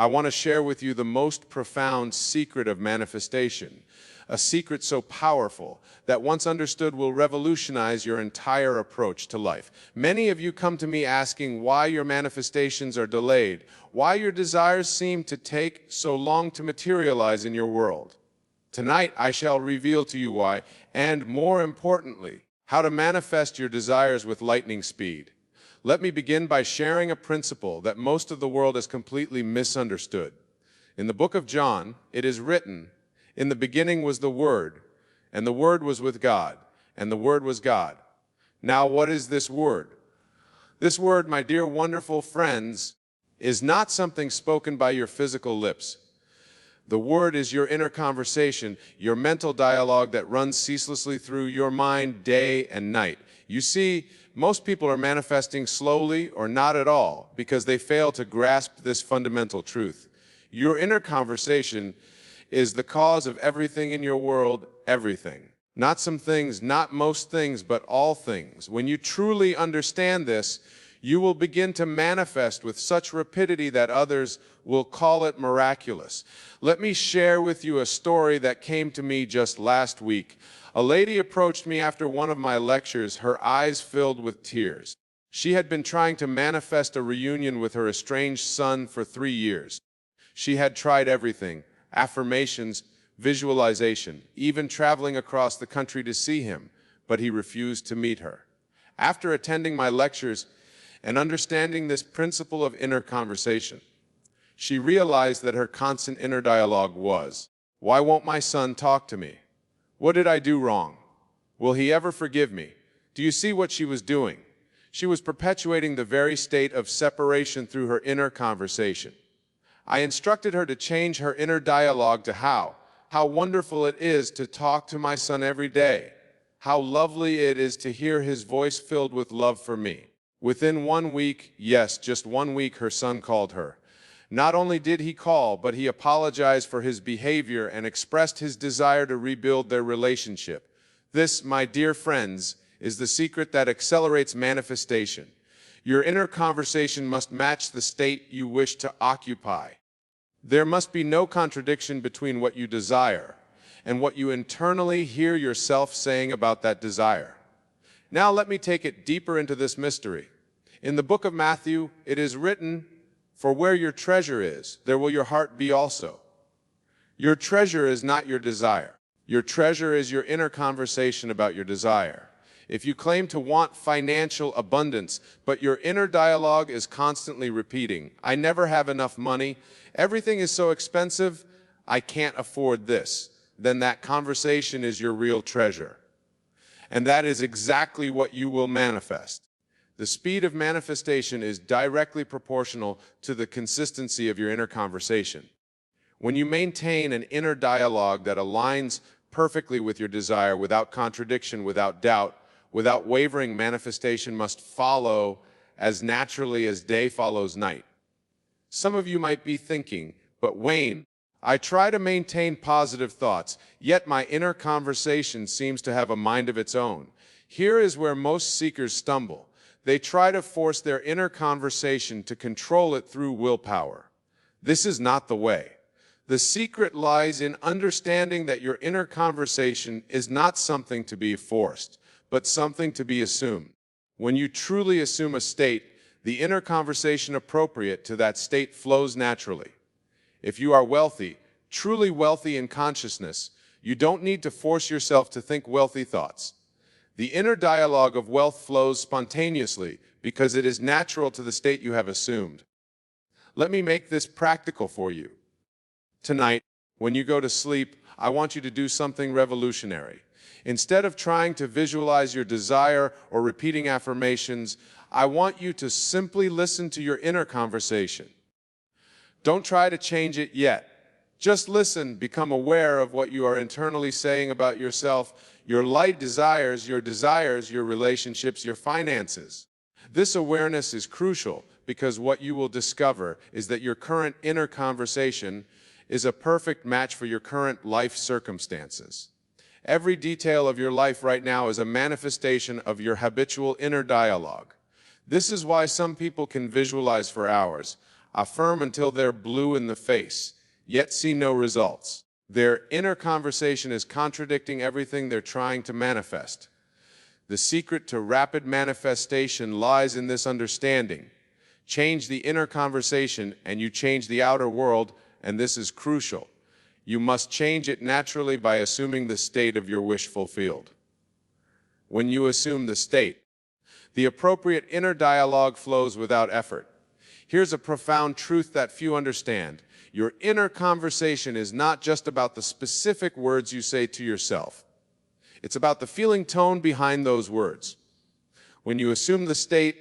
I want to share with you the most profound secret of manifestation, a secret so powerful that once understood will revolutionize your entire approach to life. Many of you come to me asking why your manifestations are delayed, why your desires seem to take so long to materialize in your world. Tonight, I shall reveal to you why, and more importantly, how to manifest your desires with lightning speed. Let me begin by sharing a principle that most of the world has completely misunderstood. In the book of John, it is written, "In the beginning was the Word, and the Word was with God, and the Word was God." Now, what is this Word? This Word, my dear wonderful friends, is not something spoken by your physical lips. The Word is your inner conversation, your mental dialogue that runs ceaselessly through your mind day and night. You see, most people are manifesting slowly or not at all because they fail to grasp this fundamental truth. Your inner conversation is the cause of everything in your world, everything. Not some things, not most things, but all things. When you truly understand this, you will begin to manifest with such rapidity that others will call it miraculous. Let me share with you a story that came to me just last week. A lady approached me after one of my lectures, her eyes filled with tears. She had been trying to manifest a reunion with her estranged son for 3 years. She had tried everything: affirmations, visualization, even traveling across the country to see him, but he refused to meet her. After attending my lectures and understanding this principle of inner conversation, she realized that her constant inner dialogue was, "Why won't my son talk to me? What did I do wrong? Will he ever forgive me?" Do you see what she was doing? She was perpetuating the very state of separation through her inner conversation. I instructed her to change her inner dialogue to how wonderful it is to talk to my son every day. How lovely it is to hear his voice filled with love for me. Within 1 week, yes, just 1 week, her son called her. Not only did he call, but he apologized for his behavior and expressed his desire to rebuild their relationship. This, my dear friends, is the secret that accelerates manifestation. Your inner conversation must match the state you wish to occupy. There must be no contradiction between what you desire and what you internally hear yourself saying about that desire. Now let me take it deeper into this mystery. In the book of Matthew, it is written, "For where your treasure is, there will your heart be also." Your treasure is not your desire. Your treasure is your inner conversation about your desire. If you claim to want financial abundance, but your inner dialogue is constantly repeating, "I never have enough money, everything is so expensive, I can't afford this," then that conversation is your real treasure. And that is exactly what you will manifest. The speed of manifestation is directly proportional to the consistency of your inner conversation. When you maintain an inner dialogue that aligns perfectly with your desire, without contradiction, without doubt, without wavering, manifestation must follow as naturally as day follows night. Some of you might be thinking, "But Wayne, I try to maintain positive thoughts, yet my inner conversation seems to have a mind of its own." Here is where most seekers stumble. They try to force their inner conversation to control it through willpower. This is not the way. The secret lies in understanding that your inner conversation is not something to be forced, but something to be assumed. When you truly assume a state, the inner conversation appropriate to that state flows naturally. If you are wealthy, truly wealthy in consciousness, you don't need to force yourself to think wealthy thoughts. The inner dialogue of wealth flows spontaneously because it is natural to the state you have assumed. Let me make this practical for you. Tonight, when you go to sleep, I want you to do something revolutionary. Instead of trying to visualize your desire or repeating affirmations, I want you to simply listen to your inner conversation. Don't try to change it yet. Just listen, become aware of what you are internally saying about yourself, your desires, your relationships, your finances. This awareness is crucial because what you will discover is that your current inner conversation is a perfect match for your current life circumstances. Every detail of your life right now is a manifestation of your habitual inner dialogue. This is why some people can visualize for hours, Affirm until they're blue in the face, yet see no results. Their inner conversation is contradicting everything they're trying to manifest. The secret to rapid manifestation lies in this understanding. Change the inner conversation and you change the outer world, and this is crucial. You must change it naturally by assuming the state of your wish fulfilled. When you assume the state, the appropriate inner dialogue flows without effort. Here's a profound truth that few understand. Your inner conversation is not just about the specific words you say to yourself. It's about the feeling tone behind those words. When you assume the state,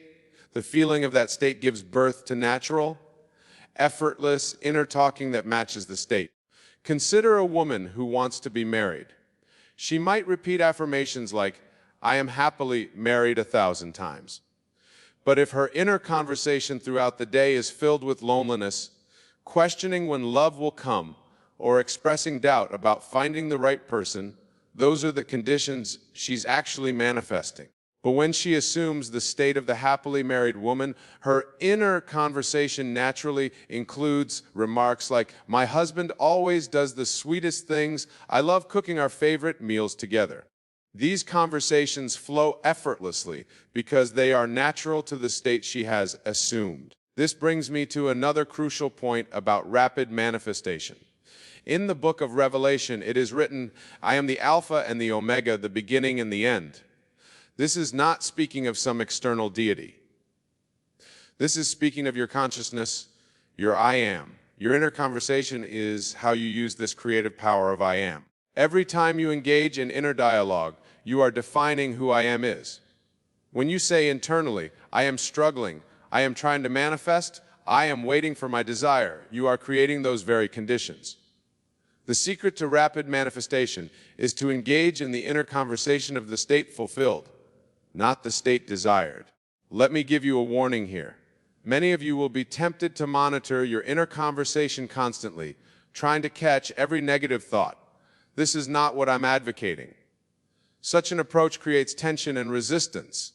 the feeling of that state gives birth to natural, effortless inner talking that matches the state. Consider a woman who wants to be married. She might repeat affirmations like, "I am happily married 1,000 times." But if her inner conversation throughout the day is filled with loneliness, questioning when love will come, or expressing doubt about finding the right person, those are the conditions she's actually manifesting. But when she assumes the state of the happily married woman, her inner conversation naturally includes remarks like, "My husband always does the sweetest things. I love cooking our favorite meals together." These conversations flow effortlessly because they are natural to the state she has assumed. This brings me to another crucial point about rapid manifestation. In the book of Revelation, it is written, "I am the Alpha and the Omega, the beginning and the end." This is not speaking of some external deity. This is speaking of your consciousness, your I am. Your inner conversation is how you use this creative power of I am. Every time you engage in inner dialogue, you are defining who I am is. When you say internally, "I am struggling, I am trying to manifest, I am waiting for my desire," you are creating those very conditions. The secret to rapid manifestation is to engage in the inner conversation of the state fulfilled, not the state desired. Let me give you a warning here. Many of you will be tempted to monitor your inner conversation constantly, trying to catch every negative thought. This is not what I'm advocating. Such an approach creates tension and resistance,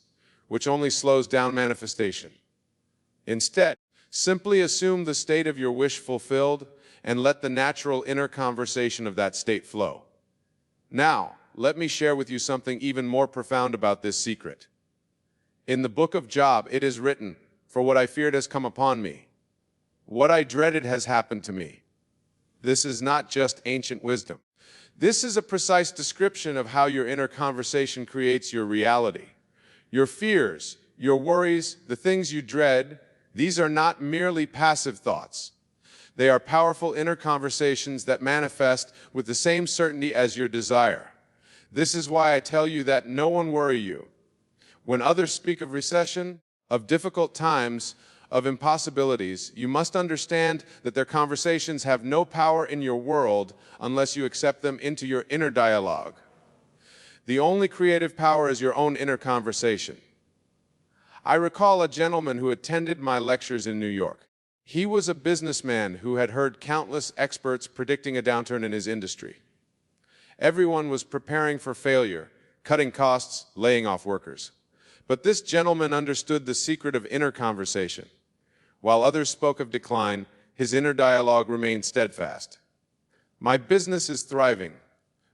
which only slows down manifestation. Instead, simply assume the state of your wish fulfilled and let the natural inner conversation of that state flow. Now, let me share with you something even more profound about this secret. In the book of Job, it is written, "For what I feared has come upon me. What I dreaded has happened to me." This is not just ancient wisdom. This is a precise description of how your inner conversation creates your reality. Your fears, your worries, the things you dread, these are not merely passive thoughts. They are powerful inner conversations that manifest with the same certainty as your desire. This is why I tell you that no one worry you. When others speak of recession, of difficult times, of impossibilities, you must understand that their conversations have no power in your world unless you accept them into your inner dialogue. The only creative power is your own inner conversation. I recall a gentleman who attended my lectures in New York. He was a businessman who had heard countless experts predicting a downturn in his industry. Everyone was preparing for failure, cutting costs, laying off workers. But this gentleman understood the secret of inner conversation. While others spoke of decline, his inner dialogue remained steadfast. "My business is thriving.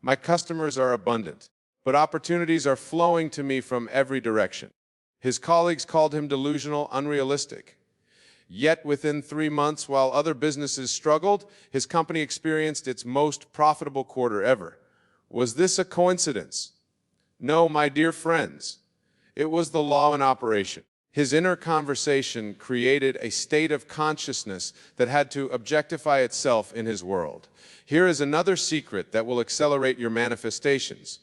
My customers are abundant, but opportunities are flowing to me from every direction." His colleagues called him delusional, unrealistic. Yet within 3 months, while other businesses struggled, his company experienced its most profitable quarter ever. Was this a coincidence? No, my dear friends. It was the law in operation. His inner conversation created a state of consciousness that had to objectify itself in his world. Here is another secret that will accelerate your manifestations.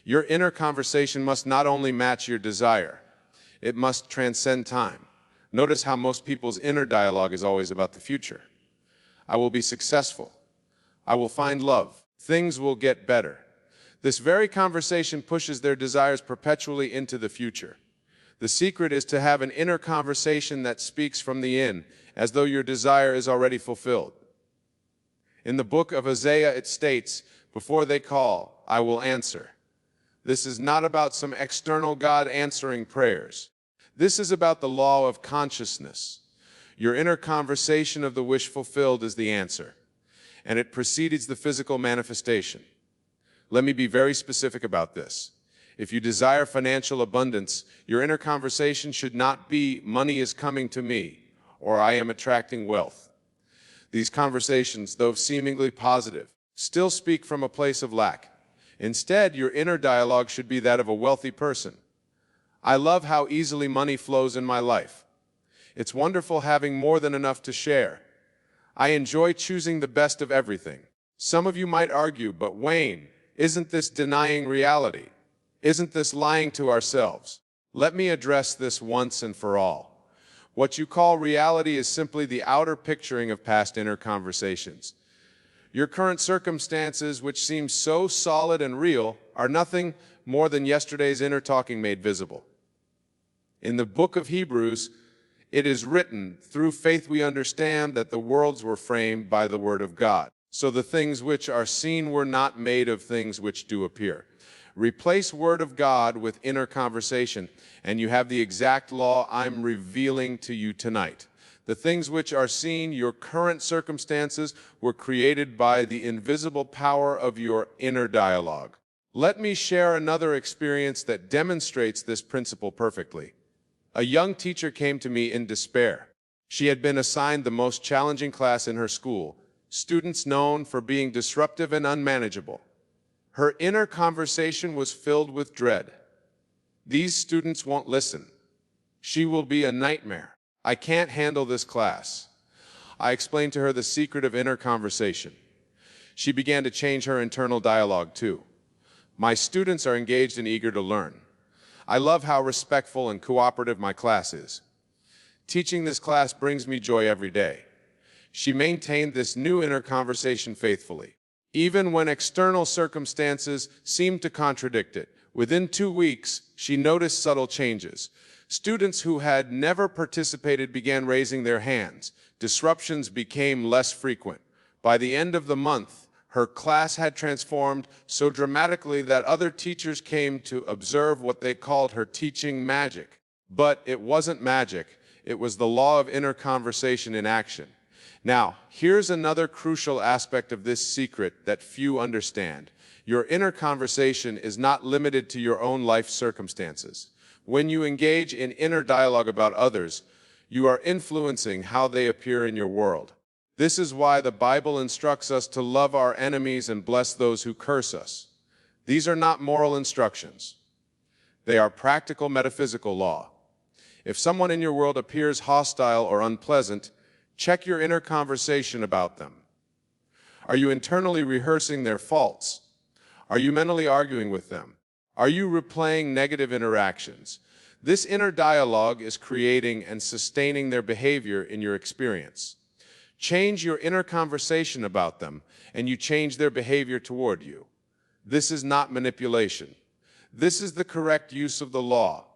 Your inner conversation must not only match your desire, it must transcend time. Notice how most people's inner dialogue is always about the future. I will be successful. I will find love. Things will get better. This very conversation pushes their desires perpetually into the future. The secret is to have an inner conversation that speaks from the in, as though your desire is already fulfilled. In the book of Isaiah it states, "Before they call, I will answer." This is not about some external God answering prayers. This is about the law of consciousness. Your inner conversation of the wish fulfilled is the answer, and it precedes the physical manifestation. Let me be very specific about this. If you desire financial abundance, your inner conversation should not be, "Money is coming to me," or "I am attracting wealth." These conversations, though seemingly positive, still speak from a place of lack. Instead, your inner dialogue should be that of a wealthy person. "I love how easily money flows in my life. It's wonderful having more than enough to share. I enjoy choosing the best of everything." Some of you might argue, "But Wayne, isn't this denying reality? Isn't this lying to ourselves?" Let me address this once and for all. What you call reality is simply the outer picturing of past inner conversations. Your current circumstances, which seem so solid and real, are nothing more than yesterday's inner talking made visible. In the book of Hebrews, it is written, "Through faith we understand that the worlds were framed by the word of God. So the things which are seen were not made of things which do appear." Replace word of God with inner conversation, and you have the exact law I'm revealing to you tonight. The things which are seen, your current circumstances, were created by the invisible power of your inner dialogue. Let me share another experience that demonstrates this principle perfectly. A young teacher came to me in despair. She had been assigned the most challenging class in her school, students known for being disruptive and unmanageable. Her inner conversation was filled with dread. "These students won't listen. She will be a nightmare. I can't handle this class." I explained to her the secret of inner conversation. She began to change her internal dialogue too. "My students are engaged and eager to learn. I love how respectful and cooperative my class is. Teaching this class brings me joy every day." She maintained this new inner conversation faithfully, even when external circumstances seemed to contradict it. Within 2 weeks, she noticed subtle changes. Students who had never participated began raising their hands. Disruptions became less frequent. By the end of the month, her class had transformed so dramatically that other teachers came to observe what they called her teaching magic. But it wasn't magic. It was the law of inner conversation in action. Now, here's another crucial aspect of this secret that few understand. Your inner conversation is not limited to your own life circumstances. When you engage in inner dialogue about others, you are influencing how they appear in your world. This is why the Bible instructs us to love our enemies and bless those who curse us. These are not moral instructions. They are practical metaphysical law. If someone in your world appears hostile or unpleasant, check your inner conversation about them. Are you internally rehearsing their faults? Are you mentally arguing with them? Are you replaying negative interactions? This inner dialogue is creating and sustaining their behavior in your experience. Change your inner conversation about them, and you change their behavior toward you. This is not manipulation. This is the correct use of the law.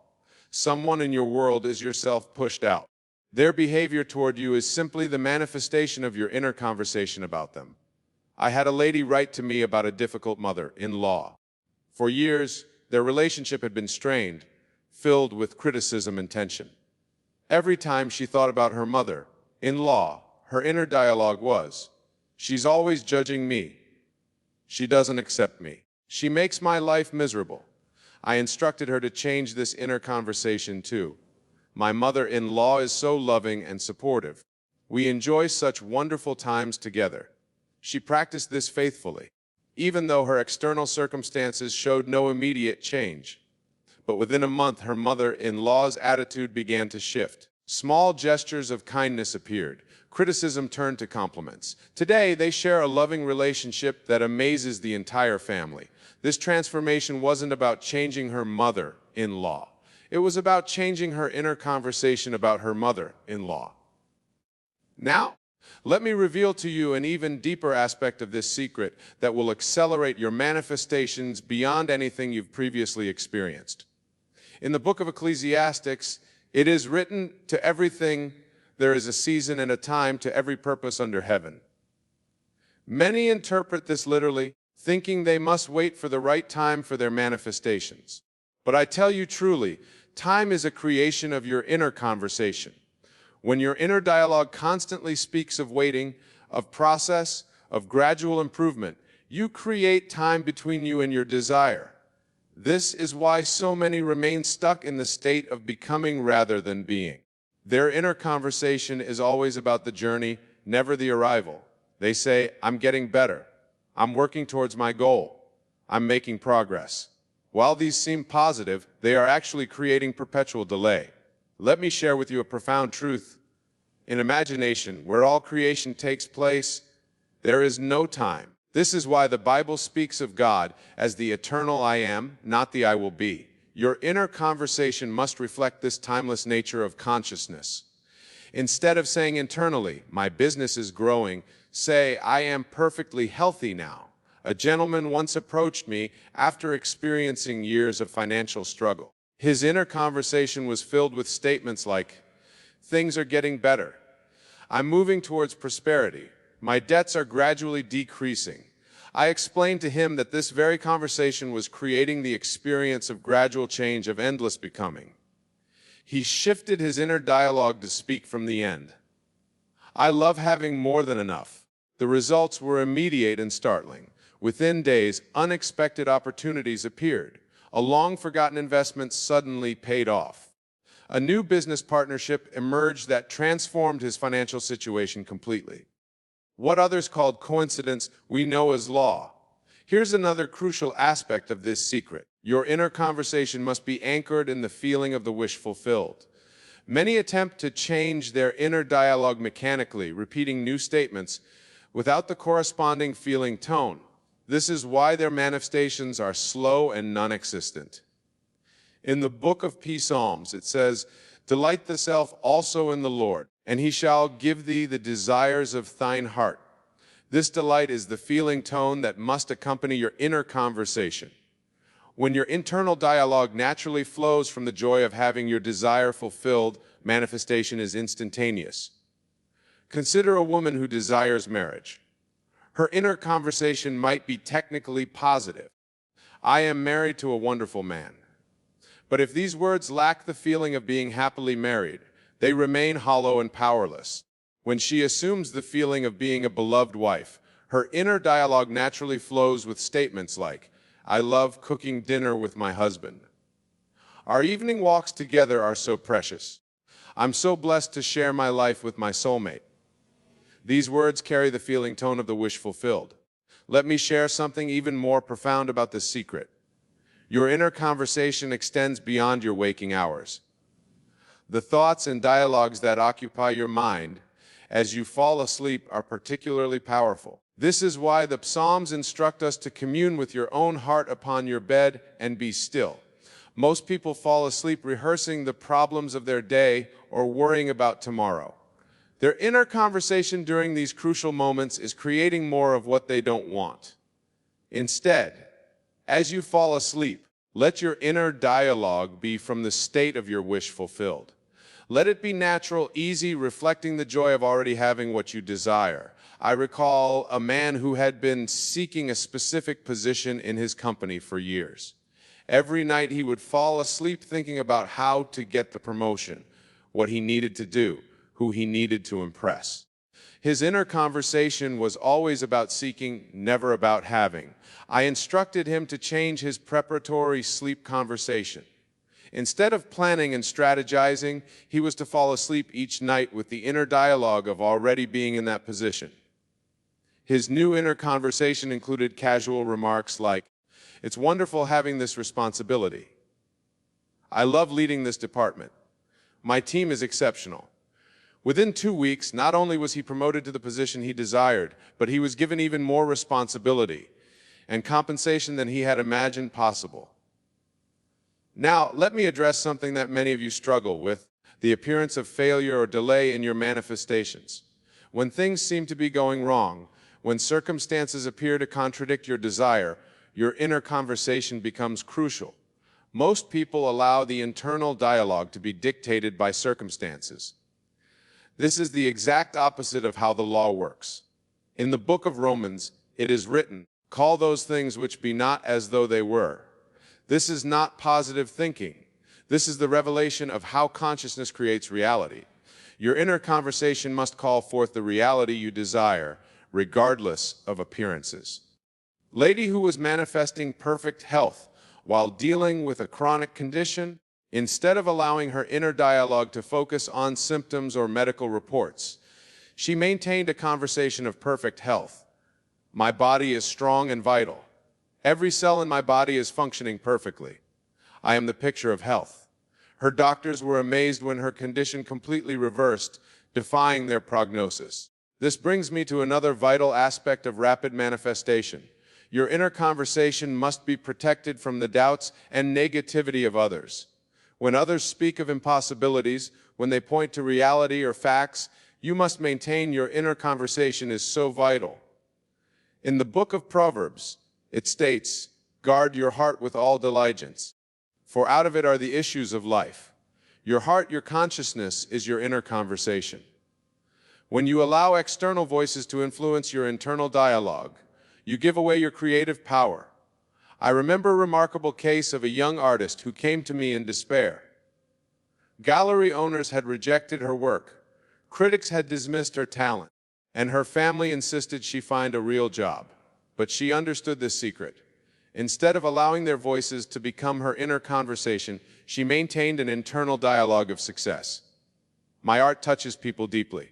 Someone in your world is yourself pushed out. Their behavior toward you is simply the manifestation of your inner conversation about them. I had a lady write to me about a difficult mother-in-law. For years, their relationship had been strained, filled with criticism and tension. Every time she thought about her mother-in-law, her inner dialogue was, "She's always judging me. She doesn't accept me. She makes my life miserable." I instructed her to change this inner conversation too. "My mother-in-law is so loving and supportive. We enjoy such wonderful times together." She practiced this faithfully, even though her external circumstances showed no immediate change. But within a month, her mother-in-law's attitude began to shift. Small gestures of kindness appeared. Criticism turned to compliments. Today, they share a loving relationship that amazes the entire family. This transformation wasn't about changing her mother-in-law. It was about changing her inner conversation about her mother-in-law. Now, let me reveal to you an even deeper aspect of this secret that will accelerate your manifestations beyond anything you've previously experienced. In the book of Ecclesiastes, it is written, "To everything there is a season and a time to every purpose under heaven." Many interpret this literally, thinking they must wait for the right time for their manifestations. But I tell you truly, time is a creation of your inner conversation. When your inner dialogue constantly speaks of waiting, of process, of gradual improvement, you create time between you and your desire. This is why so many remain stuck in the state of becoming rather than being. Their inner conversation is always about the journey, never the arrival. They say, "I'm getting better. I'm working towards my goal. I'm making progress." While these seem positive, they are actually creating perpetual delay. Let me share with you a profound truth. In imagination, where all creation takes place, there is no time. This is why the Bible speaks of God as the eternal I am, not the I will be. Your inner conversation must reflect this timeless nature of consciousness. Instead of saying internally, "My business is growing," say, "I am perfectly healthy now." A gentleman once approached me after experiencing years of financial struggle. His inner conversation was filled with statements like, "Things are getting better. I'm moving towards prosperity. My debts are gradually decreasing." I explained to him that this very conversation was creating the experience of gradual change, of endless becoming. He shifted his inner dialogue to speak from the end. "I love having more than enough." The results were immediate and startling. Within days, unexpected opportunities appeared. A long-forgotten investment suddenly paid off. A new business partnership emerged that transformed his financial situation completely. What others called coincidence, we know as law. Here's another crucial aspect of this secret. Your inner conversation must be anchored in the feeling of the wish fulfilled. Many attempt to change their inner dialogue mechanically, repeating new statements without the corresponding feeling tone. This is why their manifestations are slow and non-existent. In the book of Psalms, it says, "Delight thyself also in the Lord, and he shall give thee the desires of thine heart." This delight is the feeling tone that must accompany your inner conversation. When your internal dialogue naturally flows from the joy of having your desire fulfilled, manifestation is instantaneous. Consider a woman who desires marriage. Her inner conversation might be technically positive. "I am married to a wonderful man." But if these words lack the feeling of being happily married, they remain hollow and powerless. When she assumes the feeling of being a beloved wife, her inner dialogue naturally flows with statements like, "I love cooking dinner with my husband." "Our evening walks together are so precious." "I'm so blessed to share my life with my soulmate." These words carry the feeling tone of the wish fulfilled. Let me share something even more profound about this secret. Your inner conversation extends beyond your waking hours. The thoughts and dialogues that occupy your mind as you fall asleep are particularly powerful. This is why the Psalms instruct us to commune with your own heart upon your bed and be still. Most people fall asleep rehearsing the problems of their day or worrying about tomorrow. Their inner conversation during these crucial moments is creating more of what they don't want. Instead, as you fall asleep, let your inner dialogue be from the state of your wish fulfilled. Let it be natural, easy, reflecting the joy of already having what you desire. I recall a man who had been seeking a specific position in his company for years. Every night he would fall asleep thinking about how to get the promotion, what he needed to do, who he needed to impress. His inner conversation was always about seeking, never about having. I instructed him to change his preparatory sleep conversation. Instead of planning and strategizing, he was to fall asleep each night with the inner dialogue of already being in that position. His new inner conversation included casual remarks like, "It's wonderful having this responsibility. I love leading this department. My team is exceptional." Within 2 weeks, not only was he promoted to the position he desired, but he was given even more responsibility and compensation than he had imagined possible. Now, let me address something that many of you struggle with, the appearance of failure or delay in your manifestations. When things seem to be going wrong, when circumstances appear to contradict your desire, your inner conversation becomes crucial. Most people allow the internal dialogue to be dictated by circumstances. This is the exact opposite of how the law works. In the book of Romans, it is written, "Call those things which be not as though they were." This is not positive thinking. This is the revelation of how consciousness creates reality. Your inner conversation must call forth the reality you desire, regardless of appearances. Lady who was manifesting perfect health while dealing with a chronic condition, instead of allowing her inner dialogue to focus on symptoms or medical reports, she maintained a conversation of perfect health. My body is strong and vital. Every cell in my body is functioning perfectly. I am the picture of health. Her doctors were amazed when her condition completely reversed, defying their prognosis. This brings me to another vital aspect of rapid manifestation. Your inner conversation must be protected from the doubts and negativity of others. When others speak of impossibilities, when they point to reality or facts, you must maintain your inner conversation is so vital. In the book of Proverbs, it states, "Guard your heart with all diligence, for out of it are the issues of life." Your heart, your consciousness, is your inner conversation. When you allow external voices to influence your internal dialogue, you give away your creative power. I remember a remarkable case of a young artist who came to me in despair. Gallery owners had rejected her work, critics had dismissed her talent, and her family insisted she find a real job. But she understood this secret. Instead of allowing their voices to become her inner conversation, she maintained an internal dialogue of success. My art touches people deeply.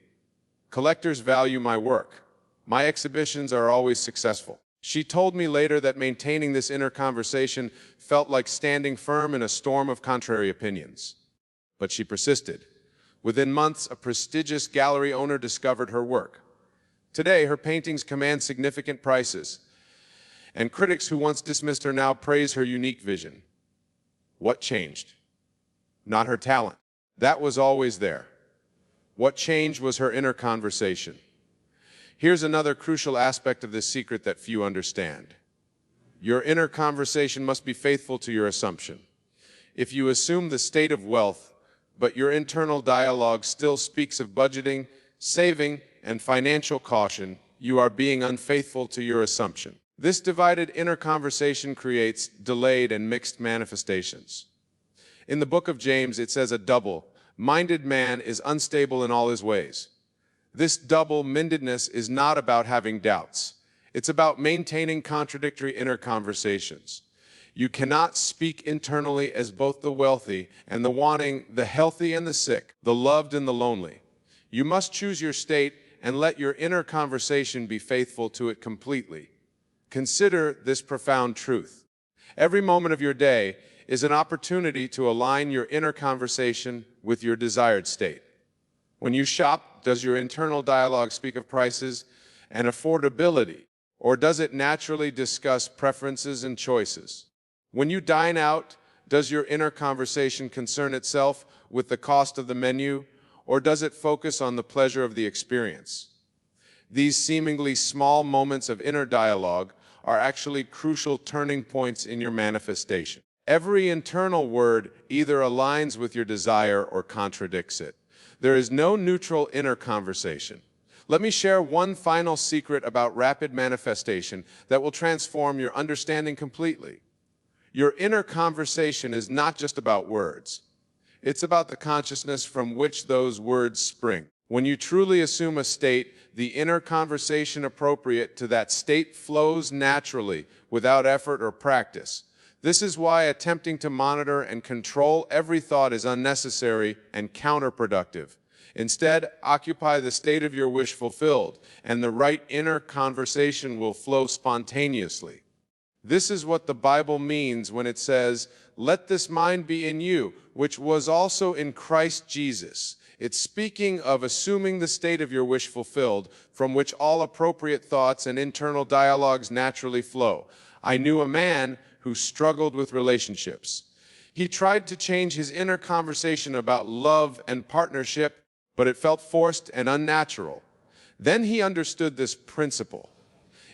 Collectors value my work. My exhibitions are always successful. She told me later that maintaining this inner conversation felt like standing firm in a storm of contrary opinions. But she persisted. Within months, a prestigious gallery owner discovered her work. Today, her paintings command significant prices, and critics who once dismissed her now praise her unique vision. What changed? Not her talent. That was always there. What changed was her inner conversation. Here's another crucial aspect of this secret that few understand. Your inner conversation must be faithful to your assumption. If you assume the state of wealth, but your internal dialogue still speaks of budgeting, saving, and financial caution, you are being unfaithful to your assumption. This divided inner conversation creates delayed and mixed manifestations. In the book of James, it says a double-minded man is unstable in all his ways. This double-mindedness is not about having doubts. It's about maintaining contradictory inner conversations. You cannot speak internally as both the wealthy and the wanting, the healthy and the sick, the loved and the lonely. You must choose your state and let your inner conversation be faithful to it completely. Consider this profound truth. Every moment of your day is an opportunity to align your inner conversation with your desired state. When you shop, does your internal dialogue speak of prices and affordability, or does it naturally discuss preferences and choices? When you dine out, does your inner conversation concern itself with the cost of the menu, or does it focus on the pleasure of the experience? These seemingly small moments of inner dialogue are actually crucial turning points in your manifestation. Every internal word either aligns with your desire or contradicts it. There is no neutral inner conversation. Let me share one final secret about rapid manifestation that will transform your understanding completely. Your inner conversation is not just about words. It's about the consciousness from which those words spring. When you truly assume a state, the inner conversation appropriate to that state flows naturally, without effort or practice. This is why attempting to monitor and control every thought is unnecessary and counterproductive. Instead, occupy the state of your wish fulfilled, and the right inner conversation will flow spontaneously. This is what the Bible means when it says, "Let this mind be in you, which was also in Christ Jesus." It's speaking of assuming the state of your wish fulfilled, from which all appropriate thoughts and internal dialogues naturally flow. I knew a man who struggled with relationships. He tried to change his inner conversation about love and partnership, but it felt forced and unnatural. Then he understood this principle.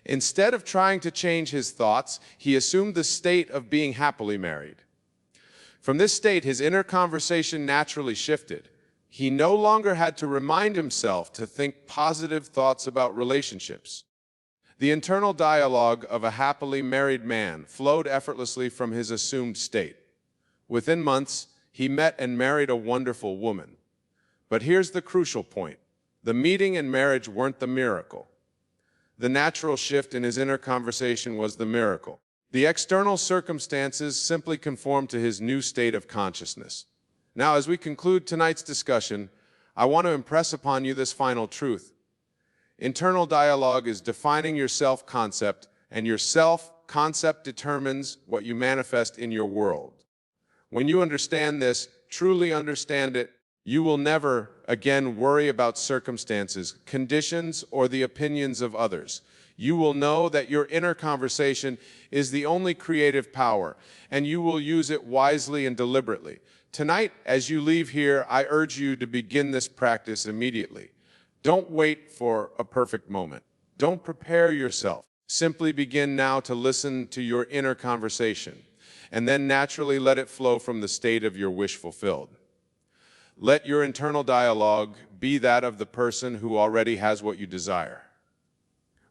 Instead of trying to change his thoughts, he assumed the state of being happily married. From this state, his inner conversation naturally shifted. He no longer had to remind himself to think positive thoughts about relationships. The internal dialogue of a happily married man flowed effortlessly from his assumed state. Within months, he met and married a wonderful woman. But here's the crucial point. The meeting and marriage weren't the miracle. The natural shift in his inner conversation was the miracle. The external circumstances simply conformed to his new state of consciousness. Now, as we conclude tonight's discussion, I want to impress upon you this final truth. Internal dialogue is defining your self-concept, and your self-concept determines what you manifest in your world. When you understand this, truly understand it, you will never again worry about circumstances, conditions, or the opinions of others. You will know that your inner conversation is the only creative power, and you will use it wisely and deliberately. Tonight, as you leave here, I urge you to begin this practice immediately. Don't wait for a perfect moment. Don't prepare yourself. Simply begin now to listen to your inner conversation, and then naturally let it flow from the state of your wish fulfilled. Let your internal dialogue be that of the person who already has what you desire.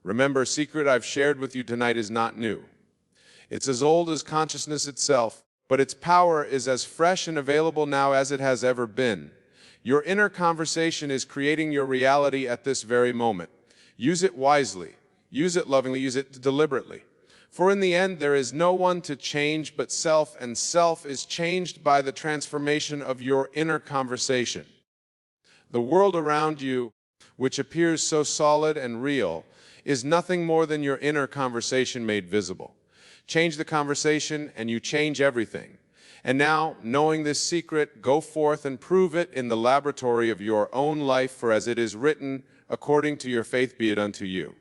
Remember, a secret I've shared with you tonight is not new. It's as old as consciousness itself, but its power is as fresh and available now as it has ever been. Your inner conversation is creating your reality at this very moment. Use it wisely, use it lovingly, use it deliberately. For in the end, there is no one to change but self, and self is changed by the transformation of your inner conversation. The world around you, which appears so solid and real, is nothing more than your inner conversation made visible. Change the conversation and you change everything. And now, knowing this secret, go forth and prove it in the laboratory of your own life, for as it is written, according to your faith be it unto you.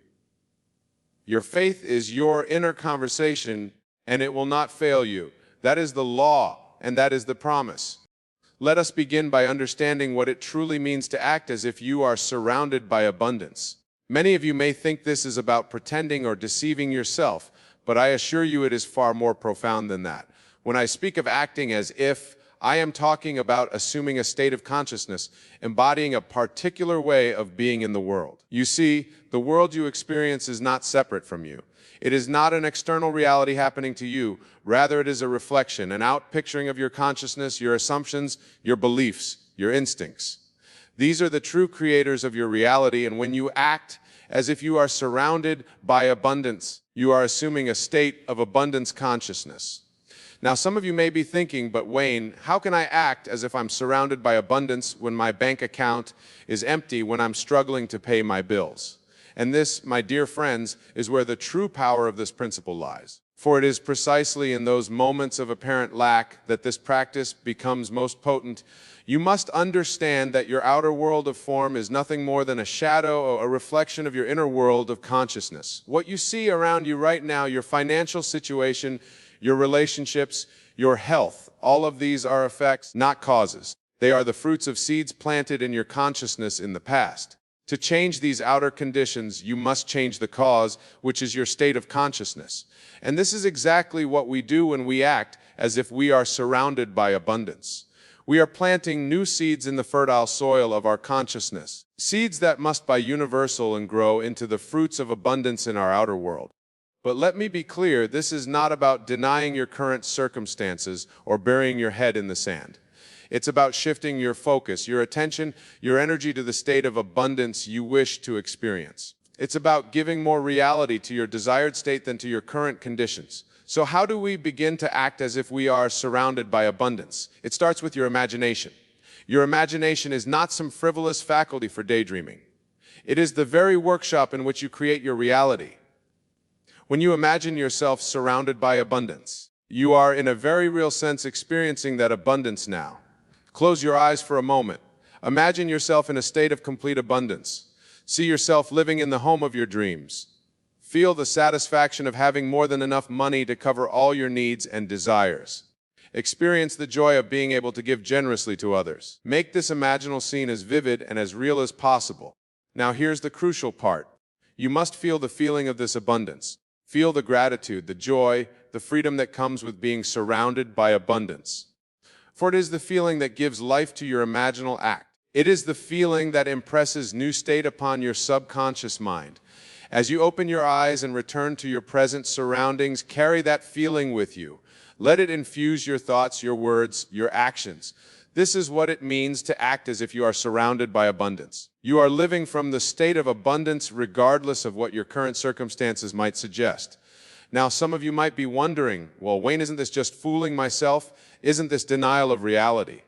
Your faith is your inner conversation, and it will not fail you. That is the law, and that is the promise. Let us begin by understanding what it truly means to act as if you are surrounded by abundance. Many of you may think this is about pretending or deceiving yourself, but I assure you it is far more profound than that. When I speak of acting as if, I am talking about assuming a state of consciousness, embodying a particular way of being in the world. You see, the world you experience is not separate from you. It is not an external reality happening to you. Rather, it is a reflection, an outpicturing of your consciousness, your assumptions, your beliefs, your instincts. These are the true creators of your reality, and when you act as if you are surrounded by abundance, you are assuming a state of abundance consciousness. Now, some of you may be thinking, but Wayne, how can I act as if I'm surrounded by abundance when my bank account is empty, when I'm struggling to pay my bills? And this, my dear friends, is where the true power of this principle lies. For it is precisely in those moments of apparent lack that this practice becomes most potent. You must understand that your outer world of form is nothing more than a shadow, a reflection of your inner world of consciousness. What you see around you right now, your financial situation, your relationships, your health, all of these are effects, not causes. They are the fruits of seeds planted in your consciousness in the past. To change these outer conditions, you must change the cause, which is your state of consciousness. And this is exactly what we do when we act as if we are surrounded by abundance. We are planting new seeds in the fertile soil of our consciousness, seeds that must be universal and grow into the fruits of abundance in our outer world. But let me be clear, this is not about denying your current circumstances or burying your head in the sand. It's about shifting your focus, your attention, your energy to the state of abundance you wish to experience. It's about giving more reality to your desired state than to your current conditions. So how do we begin to act as if we are surrounded by abundance? It starts with your imagination. Your imagination is not some frivolous faculty for daydreaming. It is the very workshop in which you create your reality. When you imagine yourself surrounded by abundance, you are in a very real sense experiencing that abundance now. Close your eyes for a moment. Imagine yourself in a state of complete abundance. See yourself living in the home of your dreams. Feel the satisfaction of having more than enough money to cover all your needs and desires. Experience the joy of being able to give generously to others. Make this imaginal scene as vivid and as real as possible. Now here's the crucial part. You must feel the feeling of this abundance. Feel the gratitude, the joy, the freedom that comes with being surrounded by abundance. For it is the feeling that gives life to your imaginal act. It is the feeling that impresses new state upon your subconscious mind. As you open your eyes and return to your present surroundings, carry that feeling with you. Let it infuse your thoughts, your words, your actions. This is what it means to act as if you are surrounded by abundance. You are living from the state of abundance regardless of what your current circumstances might suggest. Now, some of you might be wondering, well, Wayne, isn't this just fooling myself? Isn't this denial of reality?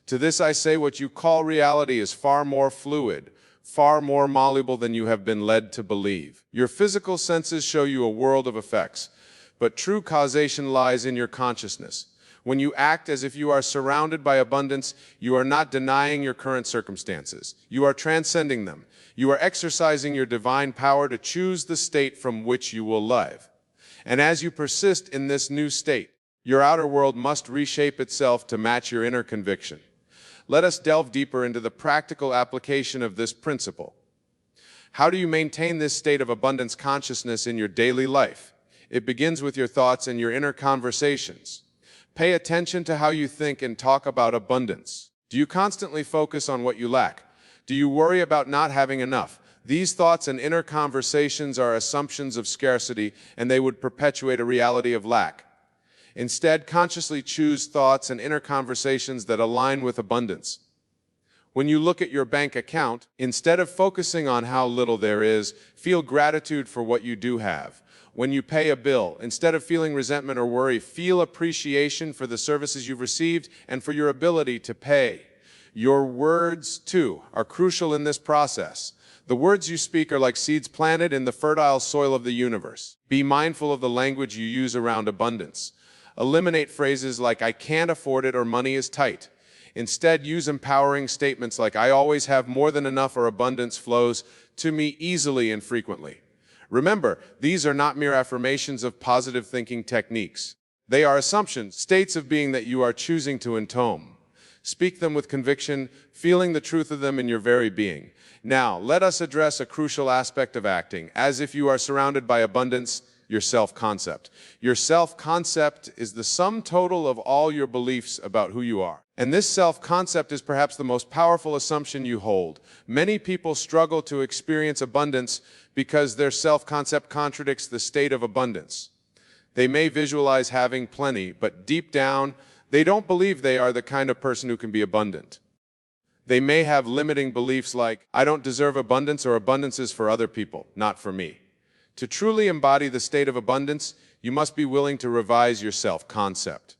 To this I say, what you call reality is far more fluid, far more malleable than you have been led to believe. Your physical senses show you a world of effects, but true causation lies in your consciousness. When you act as if you are surrounded by abundance, you are not denying your current circumstances. You are transcending them. You are exercising your divine power to choose the state from which you will live. And as you persist in this new state, your outer world must reshape itself to match your inner conviction. Let us delve deeper into the practical application of this principle. How do you maintain this state of abundance consciousness in your daily life? It begins with your thoughts and your inner conversations. Pay attention to how you think and talk about abundance. Do you constantly focus on what you lack? Do you worry about not having enough? These thoughts and inner conversations are assumptions of scarcity, and they would perpetuate a reality of lack. Instead, consciously choose thoughts and inner conversations that align with abundance. When you look at your bank account, instead of focusing on how little there is, feel gratitude for what you do have. When you pay a bill, instead of feeling resentment or worry, feel appreciation for the services you've received and for your ability to pay. Your words, too, are crucial in this process. The words you speak are like seeds planted in the fertile soil of the universe. Be mindful of the language you use around abundance. Eliminate phrases like "I can't afford it" or "money is tight." Instead, use empowering statements like "I always have more than enough" or "abundance flows to me easily and frequently." Remember, these are not mere affirmations of positive thinking techniques. They are assumptions, states of being that you are choosing to intone. Speak them with conviction, feeling the truth of them in your very being. Now, let us address a crucial aspect of acting, as if you are surrounded by abundance: your self-concept. Your self-concept is the sum total of all your beliefs about who you are. And this self-concept is perhaps the most powerful assumption you hold. Many people struggle to experience abundance because their self-concept contradicts the state of abundance. They may visualize having plenty, but deep down, they don't believe they are the kind of person who can be abundant. They may have limiting beliefs like, "I don't deserve abundance," or "abundance is for other people, not for me." To truly embody the state of abundance, you must be willing to revise your self-concept.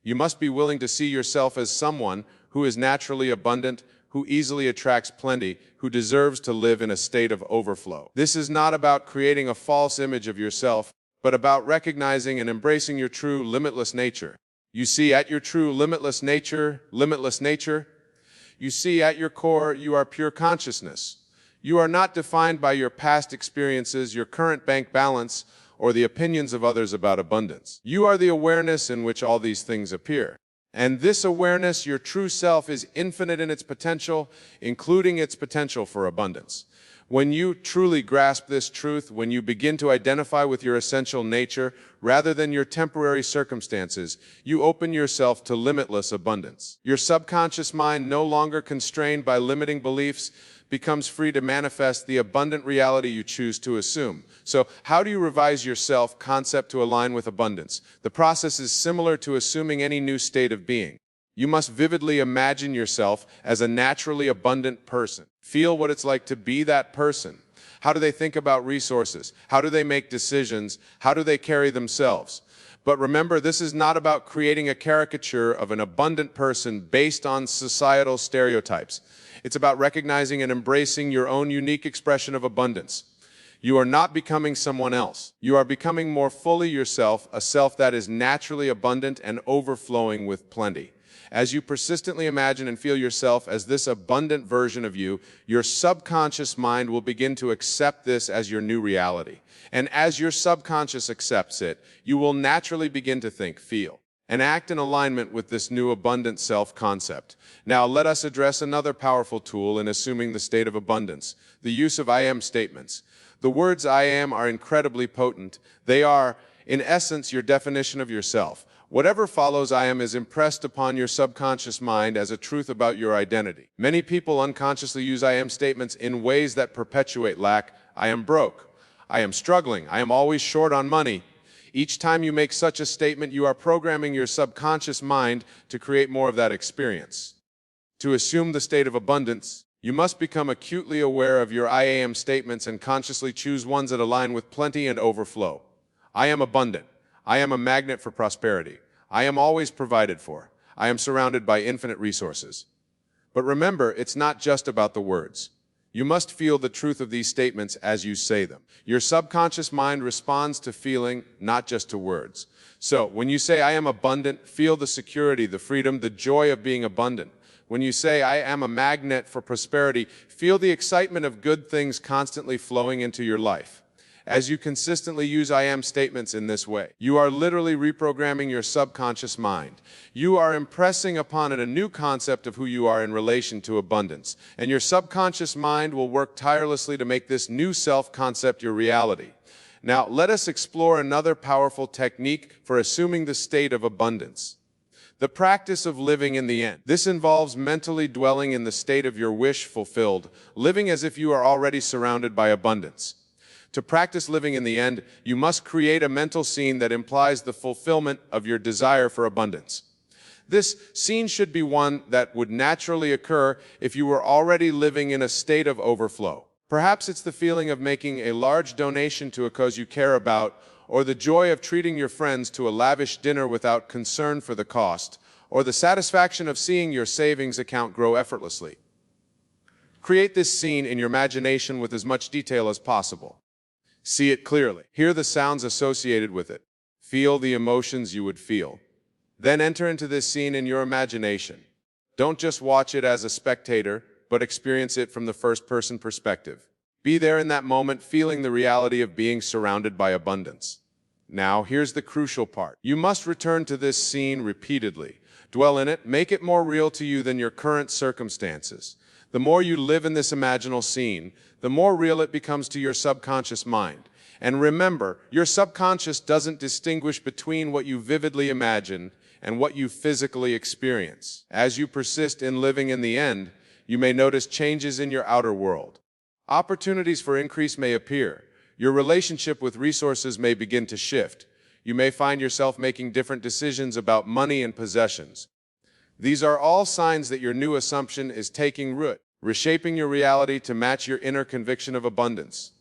You must be willing to see yourself as someone who is naturally abundant, who easily attracts plenty, who deserves to live in a state of overflow. This is not about creating a false image of yourself, but about recognizing and embracing your true, limitless nature. You see, at your true, limitless nature, you see, at your core, you are pure consciousness. You are not defined by your past experiences, your current bank balance, or the opinions of others about abundance. You are the awareness in which all these things appear. And this awareness, your true self, is infinite in its potential, including its potential for abundance. When you truly grasp this truth, when you begin to identify with your essential nature rather than your temporary circumstances, you open yourself to limitless abundance. Your subconscious mind, no longer constrained by limiting beliefs, becomes free to manifest the abundant reality you choose to assume. So, how do you revise your self-concept to align with abundance? The process is similar to assuming any new state of being. You must vividly imagine yourself as a naturally abundant person. Feel what it's like to be that person. How do they think about resources? How do they make decisions? How do they carry themselves? But remember, this is not about creating a caricature of an abundant person based on societal stereotypes. It's about recognizing and embracing your own unique expression of abundance. You are not becoming someone else. You are becoming more fully yourself, a self that is naturally abundant and overflowing with plenty. As you persistently imagine and feel yourself as this abundant version of you, your subconscious mind will begin to accept this as your new reality. And as your subconscious accepts it, you will naturally begin to think, feel, and act in alignment with this new abundant self-concept. Now, let us address another powerful tool in assuming the state of abundance: the use of I am statements. The words I am are incredibly potent. They are, in essence, your definition of yourself. Whatever follows I am is impressed upon your subconscious mind as a truth about your identity. Many people unconsciously use I am statements in ways that perpetuate lack. I am broke. I am struggling. I am always short on money. Each time you make such a statement, you are programming your subconscious mind to create more of that experience. To assume the state of abundance, you must become acutely aware of your I am statements and consciously choose ones that align with plenty and overflow. I am abundant. I am a magnet for prosperity. I am always provided for. I am surrounded by infinite resources. But remember, it's not just about the words. You must feel the truth of these statements as you say them. Your subconscious mind responds to feeling, not just to words. So, when you say, I am abundant, feel the security, the freedom, the joy of being abundant. When you say, I am a magnet for prosperity, feel the excitement of good things constantly flowing into your life. As you consistently use I am statements in this way, you are literally reprogramming your subconscious mind. You are impressing upon it a new concept of who you are in relation to abundance, and your subconscious mind will work tirelessly to make this new self-concept your reality. Now, let us explore another powerful technique for assuming the state of abundance. The practice of living in the end. This involves mentally dwelling in the state of your wish fulfilled, living as if you are already surrounded by abundance. To practice living in the end, you must create a mental scene that implies the fulfillment of your desire for abundance. This scene should be one that would naturally occur if you were already living in a state of overflow. Perhaps it's the feeling of making a large donation to a cause you care about, or the joy of treating your friends to a lavish dinner without concern for the cost, or the satisfaction of seeing your savings account grow effortlessly. Create this scene in your imagination with as much detail as possible. See it clearly. Hear the sounds associated with it. Feel the emotions you would feel. Then enter into this scene in your imagination. Don't just watch it as a spectator, but experience it from the first-person perspective. Be there in that moment, feeling the reality of being surrounded by abundance. Now, here's the crucial part. You must return to this scene repeatedly. Dwell in it, make it more real to you than your current circumstances. The more you live in this imaginal scene, the more real it becomes to your subconscious mind. And remember, your subconscious doesn't distinguish between what you vividly imagine and what you physically experience. As you persist in living in the end, you may notice changes in your outer world. Opportunities for increase may appear. Your relationship with resources may begin to shift. You may find yourself making different decisions about money and possessions. These are all signs that your new assumption is taking root, reshaping your reality to match your inner conviction of abundance.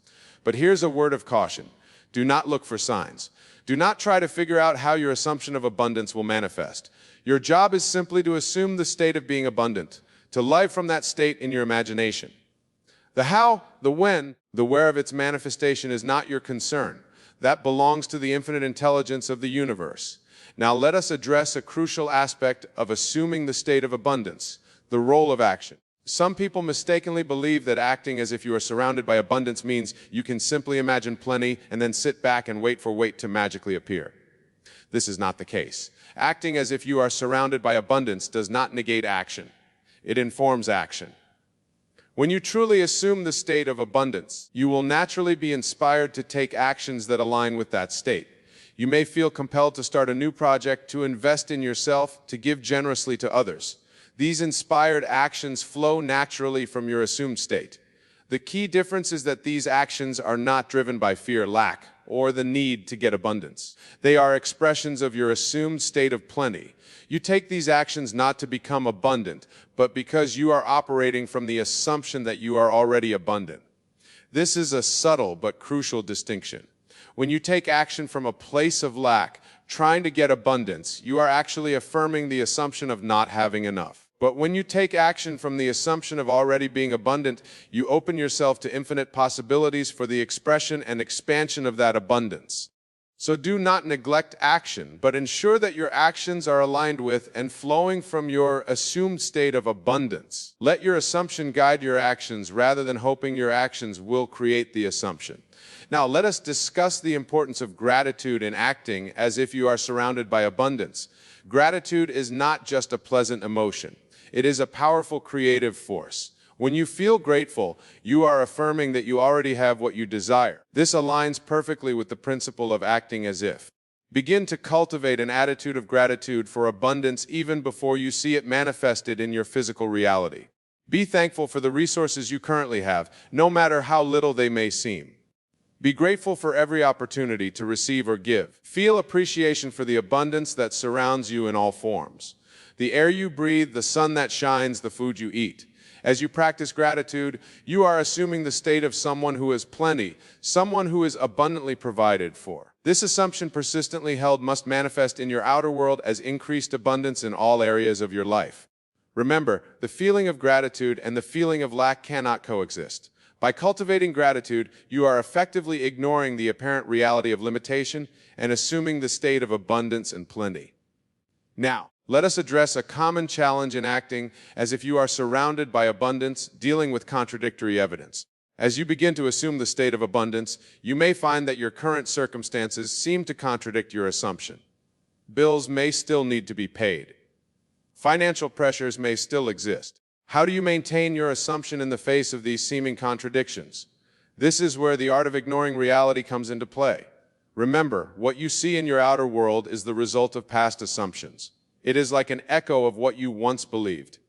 But here's a word of caution. Do not look for signs. Do not try to figure out how your assumption of abundance will manifest. Your job is simply to assume the state of being abundant, to live from that state in your imagination. The how, the when, the where of its manifestation is not your concern. That belongs to the infinite intelligence of the universe. Now let us address a crucial aspect of assuming the state of abundance, the role of action. Some people mistakenly believe that acting as if you are surrounded by abundance means you can simply imagine plenty and then sit back and wait for weight to magically appear. This is not the case. Acting as if you are surrounded by abundance does not negate action. It informs action. When you truly assume the state of abundance, you will naturally be inspired to take actions that align with that state. You may feel compelled to start a new project, to invest in yourself, to give generously to others. These inspired actions flow naturally from your assumed state. The key difference is that these actions are not driven by fear, lack, or the need to get abundance. They are expressions of your assumed state of plenty. You take these actions not to become abundant, but because you are operating from the assumption that you are already abundant. This is a subtle but crucial distinction. When you take action from a place of lack, trying to get abundance, you are actually affirming the assumption of not having enough. But when you take action from the assumption of already being abundant, you open yourself to infinite possibilities for the expression and expansion of that abundance. So do not neglect action, but ensure that your actions are aligned with and flowing from your assumed state of abundance. Let your assumption guide your actions rather than hoping your actions will create the assumption. Now, let us discuss the importance of gratitude in acting as if you are surrounded by abundance. Gratitude is not just a pleasant emotion. It is a powerful creative force. When you feel grateful, you are affirming that you already have what you desire. This aligns perfectly with the principle of acting as if. Begin to cultivate an attitude of gratitude for abundance even before you see it manifested in your physical reality. Be thankful for the resources you currently have, no matter how little they may seem. Be grateful for every opportunity to receive or give. Feel appreciation for the abundance that surrounds you in all forms. The air you breathe, the sun that shines, the food you eat. As you practice gratitude, you are assuming the state of someone who has plenty, someone who is abundantly provided for. This assumption, persistently held, must manifest in your outer world as increased abundance in all areas of your life. Remember, the feeling of gratitude and the feeling of lack cannot coexist. By cultivating gratitude, you are effectively ignoring the apparent reality of limitation and assuming the state of abundance and plenty. Now, let us address a common challenge in acting as if you are surrounded by abundance, dealing with contradictory evidence. As you begin to assume the state of abundance, you may find that your current circumstances seem to contradict your assumption. Bills may still need to be paid. Financial pressures may still exist. How do you maintain your assumption in the face of these seeming contradictions? This is where the art of ignoring reality comes into play. Remember, what you see in your outer world is the result of past assumptions. It is like an echo of what you once believed.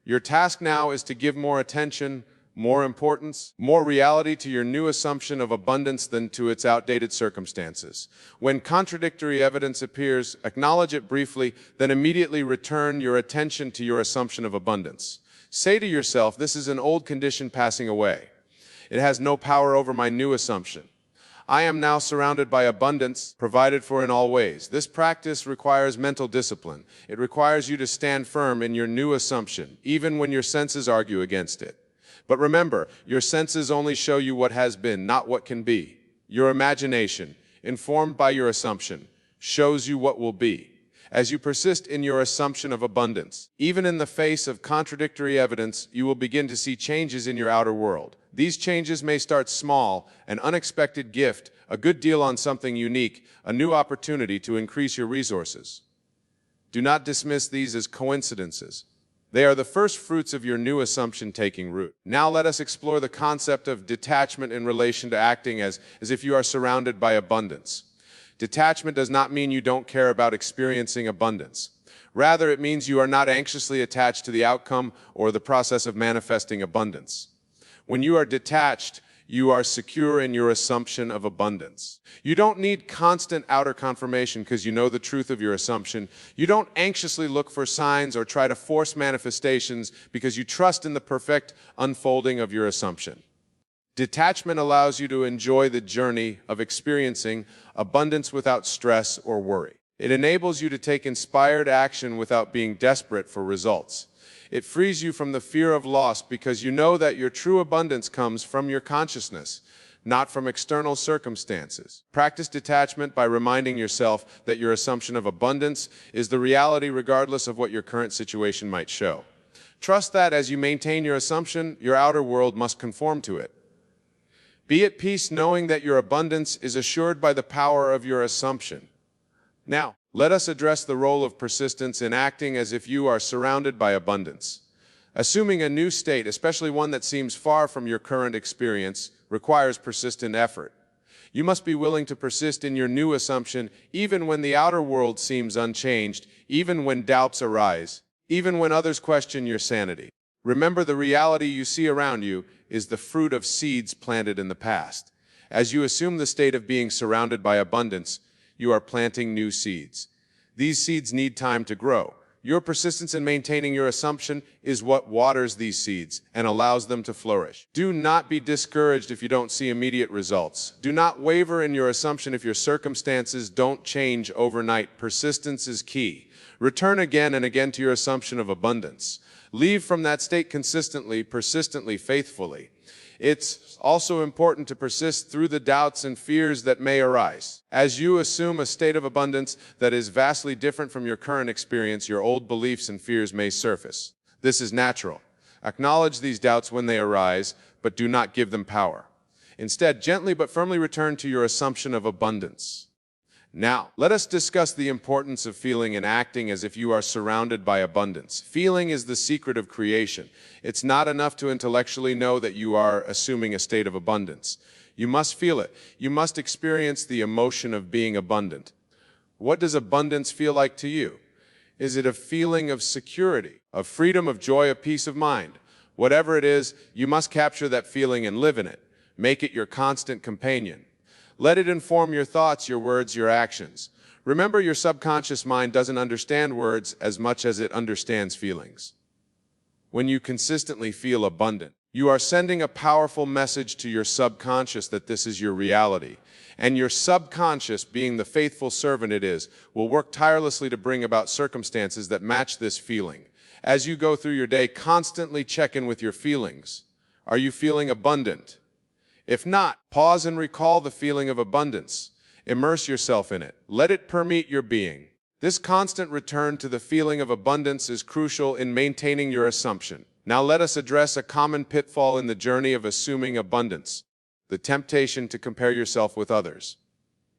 Your task now is to give more attention, more importance, more reality to your new assumption of abundance than to its outdated circumstances. When contradictory evidence appears, acknowledge it briefly, then immediately return your attention to your assumption of abundance. Say to yourself, this is an old condition passing away. It has no power over my new assumption. I am now surrounded by abundance, provided for in all ways. This practice requires mental discipline. It requires you to stand firm in your new assumption, even when your senses argue against it. But remember, your senses only show you what has been, not what can be. Your imagination, informed by your assumption, shows you what will be. As you persist in your assumption of abundance, even in the face of contradictory evidence, you will begin to see changes in your outer world. These changes may start small: an unexpected gift, a good deal on something unique, a new opportunity to increase your resources. Do not dismiss these as coincidences. They are the first fruits of your new assumption taking root. Now let us explore the concept of detachment in relation to acting as if you are surrounded by abundance. Detachment does not mean you don't care about experiencing abundance. Rather, it means you are not anxiously attached to the outcome or the process of manifesting abundance. When you are detached, you are secure in your assumption of abundance. You don't need constant outer confirmation because you know the truth of your assumption. You don't anxiously look for signs or try to force manifestations because you trust in the perfect unfolding of your assumption. Detachment allows you to enjoy the journey of experiencing abundance without stress or worry. It enables you to take inspired action without being desperate for results. It frees you from the fear of loss because you know that your true abundance comes from your consciousness, not from external circumstances. Practice detachment by reminding yourself that your assumption of abundance is the reality regardless of what your current situation might show. Trust that as you maintain your assumption, your outer world must conform to it. Be at peace knowing that your abundance is assured by the power of your assumption. Now, let us address the role of persistence in acting as if you are surrounded by abundance. Assuming a new state, especially one that seems far from your current experience, requires persistent effort. You must be willing to persist in your new assumption even when the outer world seems unchanged, even when doubts arise, even when others question your sanity. Remember, the reality you see around you is the fruit of seeds planted in the past. As you assume the state of being surrounded by abundance, you are planting new seeds. These seeds need time to grow. Your persistence in maintaining your assumption is what waters these seeds and allows them to flourish. Do not be discouraged if you don't see immediate results. Do not waver in your assumption if your circumstances don't change overnight. Persistence is key. Return again and again to your assumption of abundance. Leave from that state consistently, persistently, faithfully. It's also important to persist through the doubts and fears that may arise. As you assume a state of abundance that is vastly different from your current experience, your old beliefs and fears may surface. This is natural. Acknowledge these doubts when they arise, but do not give them power. Instead, gently but firmly return to your assumption of abundance. Now, let us discuss the importance of feeling and acting as if you are surrounded by abundance. Feeling is the secret of creation. It's not enough to intellectually know that you are assuming a state of abundance. You must feel it. You must experience the emotion of being abundant. What does abundance feel like to you? Is it a feeling of security, of freedom, of joy, of peace of mind? Whatever it is, you must capture that feeling and live in it. Make it your constant companion. Let it inform your thoughts, your words, your actions. Remember, your subconscious mind doesn't understand words as much as it understands feelings. When you consistently feel abundant, you are sending a powerful message to your subconscious that this is your reality. And your subconscious, being the faithful servant it is, will work tirelessly to bring about circumstances that match this feeling. As you go through your day, constantly check in with your feelings. Are you feeling abundant? If not, pause and recall the feeling of abundance. Immerse yourself in it. Let it permeate your being. This constant return to the feeling of abundance is crucial in maintaining your assumption. Now let us address a common pitfall in the journey of assuming abundance: the temptation to compare yourself with others.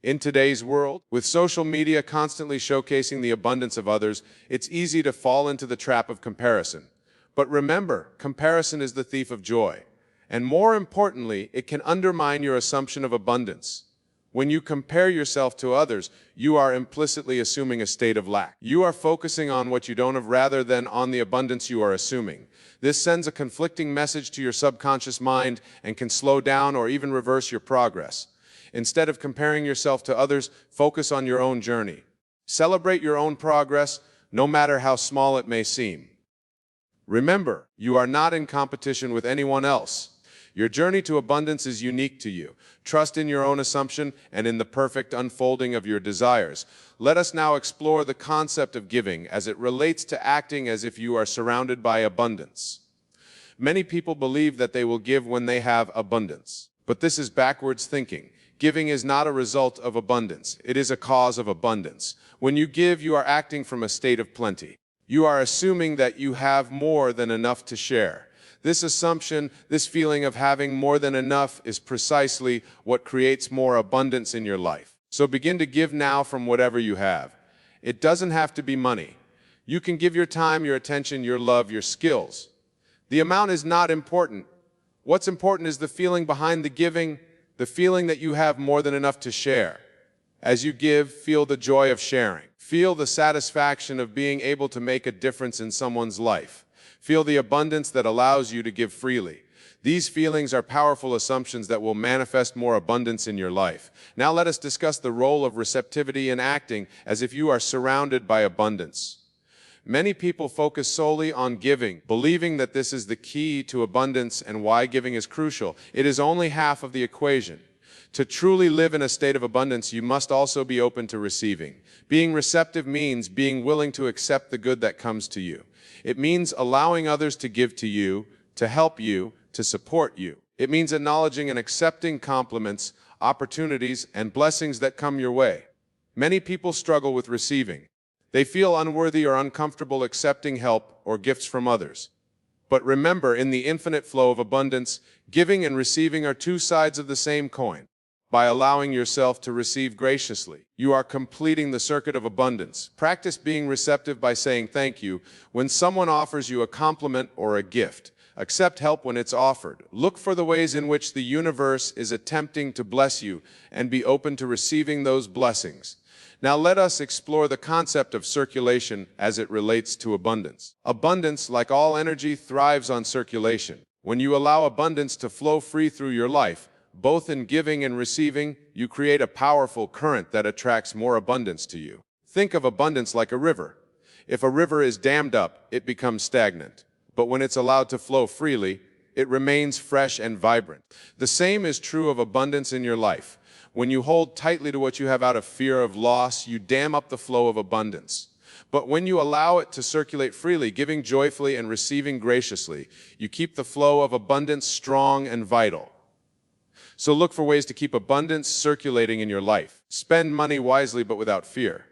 In today's world, with social media constantly showcasing the abundance of others, it's easy to fall into the trap of comparison. But remember, comparison is the thief of joy. And more importantly, it can undermine your assumption of abundance. When you compare yourself to others, you are implicitly assuming a state of lack. You are focusing on what you don't have rather than on the abundance you are assuming. This sends a conflicting message to your subconscious mind and can slow down or even reverse your progress. Instead of comparing yourself to others, focus on your own journey. Celebrate your own progress, no matter how small it may seem. Remember, you are not in competition with anyone else. Your journey to abundance is unique to you. Trust in your own assumption and in the perfect unfolding of your desires. Let us now explore the concept of giving as it relates to acting as if you are surrounded by abundance. Many people believe that they will give when they have abundance. But this is backwards thinking. Giving is not a result of abundance. It is a cause of abundance. When you give, you are acting from a state of plenty. You are assuming that you have more than enough to share. This assumption, this feeling of having more than enough, is precisely what creates more abundance in your life. So begin to give now from whatever you have. It doesn't have to be money. You can give your time, your attention, your love, your skills. The amount is not important. What's important is the feeling behind the giving, the feeling that you have more than enough to share. As you give, feel the joy of sharing. Feel the satisfaction of being able to make a difference in someone's life. Feel the abundance that allows you to give freely. These feelings are powerful assumptions that will manifest more abundance in your life. Now let us discuss the role of receptivity in acting as if you are surrounded by abundance. Many people focus solely on giving, believing that this is the key to abundance and why giving is crucial. It is only half of the equation. To truly live in a state of abundance, you must also be open to receiving. Being receptive means being willing to accept the good that comes to you. It means allowing others to give to you, to help you, to support you. It means acknowledging and accepting compliments, opportunities, and blessings that come your way. Many people struggle with receiving. They feel unworthy or uncomfortable accepting help or gifts from others. But remember, in the infinite flow of abundance, giving and receiving are two sides of the same coin. By allowing yourself to receive graciously, you are completing the circuit of abundance. Practice being receptive by saying thank you when someone offers you a compliment or a gift. Accept help when it's offered. Look for the ways in which the universe is attempting to bless you and be open to receiving those blessings. Now let us explore the concept of circulation as it relates to abundance. Abundance, like all energy, thrives on circulation. When you allow abundance to flow free through your life, both in giving and receiving, you create a powerful current that attracts more abundance to you. Think of abundance like a river. If a river is dammed up, it becomes stagnant. But when it's allowed to flow freely, it remains fresh and vibrant. The same is true of abundance in your life. When you hold tightly to what you have out of fear of loss, you dam up the flow of abundance. But when you allow it to circulate freely, giving joyfully and receiving graciously, you keep the flow of abundance strong and vital. So look for ways to keep abundance circulating in your life. Spend money wisely but without fear.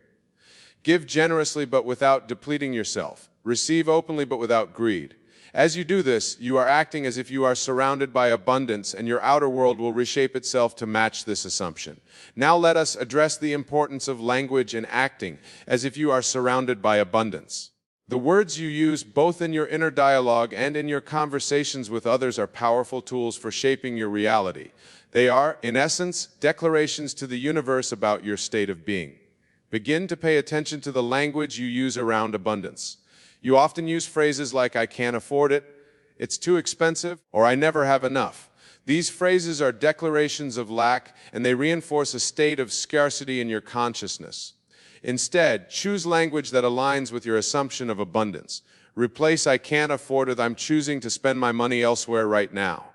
Give generously but without depleting yourself. Receive openly but without greed. As you do this, you are acting as if you are surrounded by abundance, and your outer world will reshape itself to match this assumption. Now let us address the importance of language and acting as if you are surrounded by abundance. The words you use both in your inner dialogue and in your conversations with others are powerful tools for shaping your reality. They are, in essence, declarations to the universe about your state of being. Begin to pay attention to the language you use around abundance. You often use phrases like, "I can't afford it," "it's too expensive," or "I never have enough." These phrases are declarations of lack, and they reinforce a state of scarcity in your consciousness. Instead, choose language that aligns with your assumption of abundance. Replace "I can't afford" with "I'm choosing to spend my money elsewhere right now."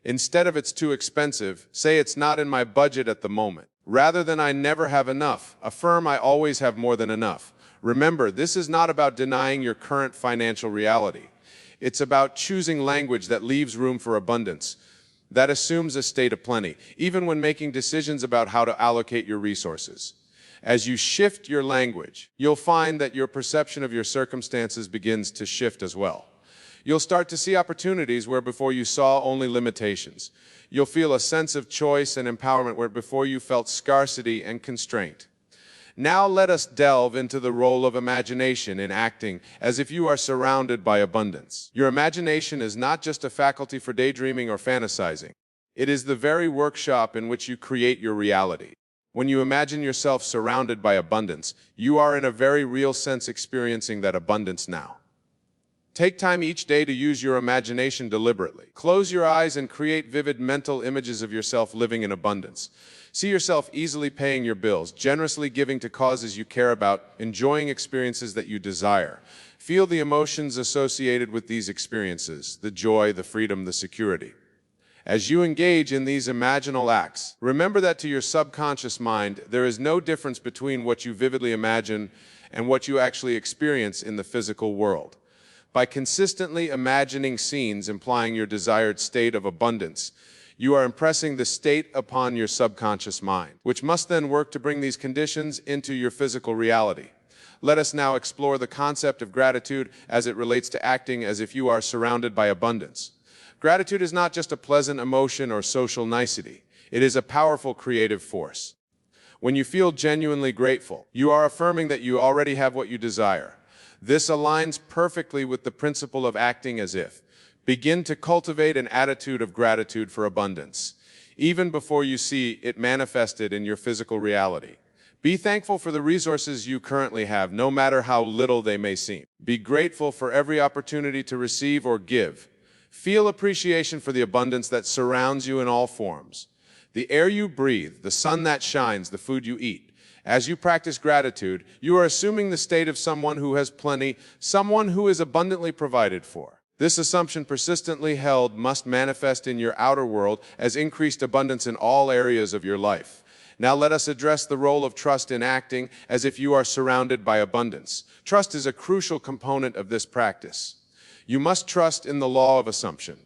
Instead of "it's too expensive," say "it's not in my budget at the moment." Rather than "I never have enough," affirm "I always have more than enough." Remember, this is not about denying your current financial reality. It's about choosing language that leaves room for abundance, that assumes a state of plenty, even when making decisions about how to allocate your resources. As you shift your language, you'll find that your perception of your circumstances begins to shift as well. You'll start to see opportunities where before you saw only limitations. You'll feel a sense of choice and empowerment where before you felt scarcity and constraint. Now let us delve into the role of imagination in acting as if you are surrounded by abundance. Your imagination is not just a faculty for daydreaming or fantasizing. It is the very workshop in which you create your reality. When you imagine yourself surrounded by abundance, you are in a very real sense experiencing that abundance now. Take time each day to use your imagination deliberately. Close your eyes and create vivid mental images of yourself living in abundance. See yourself easily paying your bills, generously giving to causes you care about, enjoying experiences that you desire. Feel the emotions associated with these experiences, the joy, the freedom, the security. As you engage in these imaginal acts, remember that to your subconscious mind, there is no difference between what you vividly imagine and what you actually experience in the physical world. By consistently imagining scenes implying your desired state of abundance, you are impressing the state upon your subconscious mind, which must then work to bring these conditions into your physical reality. Let us now explore the concept of gratitude as it relates to acting as if you are surrounded by abundance. Gratitude is not just a pleasant emotion or social nicety. It is a powerful creative force. When you feel genuinely grateful, you are affirming that you already have what you desire. This aligns perfectly with the principle of acting as if. Begin to cultivate an attitude of gratitude for abundance, even before you see it manifested in your physical reality. Be thankful for the resources you currently have, no matter how little they may seem. Be grateful for every opportunity to receive or give. Feel appreciation for the abundance that surrounds you in all forms. The air you breathe, the sun that shines, the food you eat. As you practice gratitude, you are assuming the state of someone who has plenty, someone who is abundantly provided for. This assumption, persistently held, must manifest in your outer world as increased abundance in all areas of your life. Now let us address the role of trust in acting as if you are surrounded by abundance. Trust is a crucial component of this practice. You must trust in the law of assumption.